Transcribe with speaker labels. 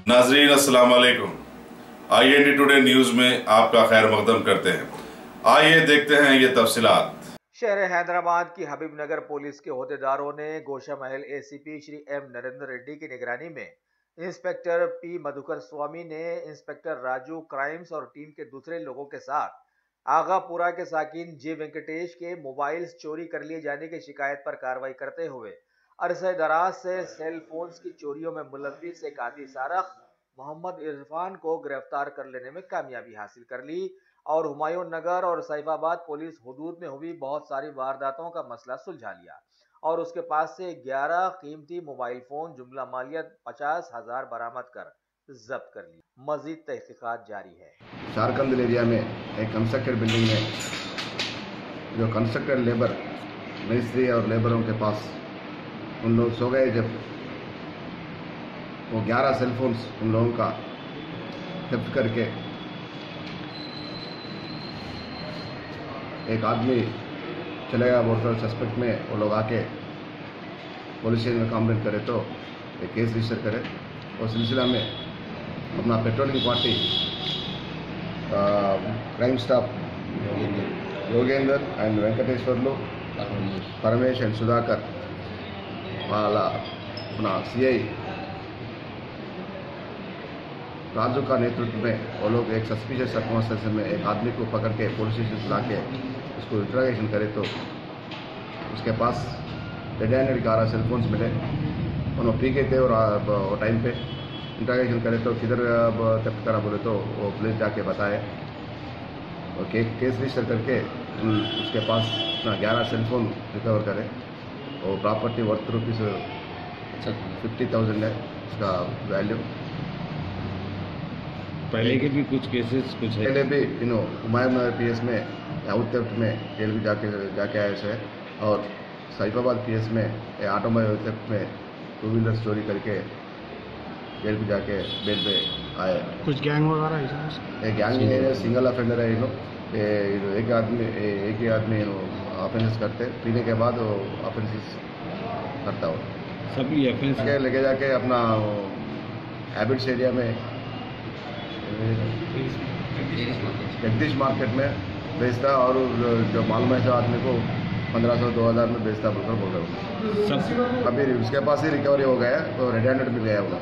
Speaker 1: नाजरीन अस्सलाम वालेकुम। IND टुडे न्यूज में आपका खैर मकदम करते हैं। आइए देखते हैं ये तफसीलात।
Speaker 2: शहर हैदराबाद की हबीबनगर पुलिस के अहदेदारों ने गोशा महल ACP श्री M नरेंद्र रेड्डी की निगरानी में इंस्पेक्टर P मधुकर स्वामी ने इंस्पेक्टर राजू क्राइम्स और टीम के दूसरे लोगों के साथ आगापुरा के साकिन J वेंकटेश के मोबाइल्स चोरी कर लिए जाने की शिकायत पर कार्रवाई करते हुए अरसे दराज से सेल फोन्स की चोरियों में मुलव्विस एक आदि सारख मोहम्मद इरफान को गिरफ्तार कर लेने में कामयाबी हासिल कर ली और हुमायूं नगर और सैफाबाद पुलिस हुदूद में हुई बहुत सारी वारदातों का मसला सुलझा लिया और उसके पास से 11 कीमती मोबाइल फोन जुमला मालियत 50,000 बरामद कर जब्त कर ली। मजीद तहकीकात जारी है।
Speaker 3: शारकंद एरिया में एक कंस्ट्रक्टेड बिल्डिंग में जो कंस्ट्रक्टेड लेबर मिस्त्री और लेबरों के पास उन लोग सो गए जब वो 11 सेलफोन्स उन लोगों का थेफ्ट करके एक आदमी चलेगा बोलकर सस्पेक्ट में वो लोग आके पुलिस स्टेशन में कंप्लेंट करे तो एक केस रजिस्टर करे। और सिलसिला में अपना patrolling party crime staff Yogendra and Venkateswarlu Paramesh and Sudhakar वाला अपना CI राजू का नेतृत्व में वो लोग एक सस्पिशियस सर्कमस्टेंसेस में एक आदमी को पकड़ के पुलिस स्टेशन से लाके उसको इंट्रोगेशन करे तो उसके पास रेड हैंडेड 11 सेलफोन्स मिले। उन्होंने पी गए थे और टाइम पे इंट्रोगेशन करे तो किधर थेफ्ट करा बोले तो वो पुलिस जाके बताए और केस रजिस्टर करके उसके पास अपना 11 सेलफोन रिकवर करे और प्रॉपर्टी वर्थ ₹50,000 है उसका वैल्यू।
Speaker 4: पहले के भी कुछ केसेस कुछ है
Speaker 3: पहले भी हुमायूं नगर PS में हाउस थेफ्ट में जेल भी जाके आए से और सैफाबाद PS में ऑटोमोबाइल थेफ्ट में 2 व्हीलर चोरी करके जेल भी जाके बेल पे आए।
Speaker 5: कुछ गैंग वगैरह है?
Speaker 3: गैंग नहीं है, सिंगल ऑफेंडर है। एक ही आदमी ऑफेंसेस करते पीने के बाद वो ऑफेंसेस करता हो
Speaker 4: सभी ऑफेंस
Speaker 3: लेके जाके अपना हैबिट्स एरिया में जगदीश मार्केट में बेचता और जो मालूम है आदमी को 1500-2000 में बेचता बोलकर बोल रहा हूँ। अभी उसके पास ही रिकवरी हो गया तो रेड हैंडेड मिल गया होगा।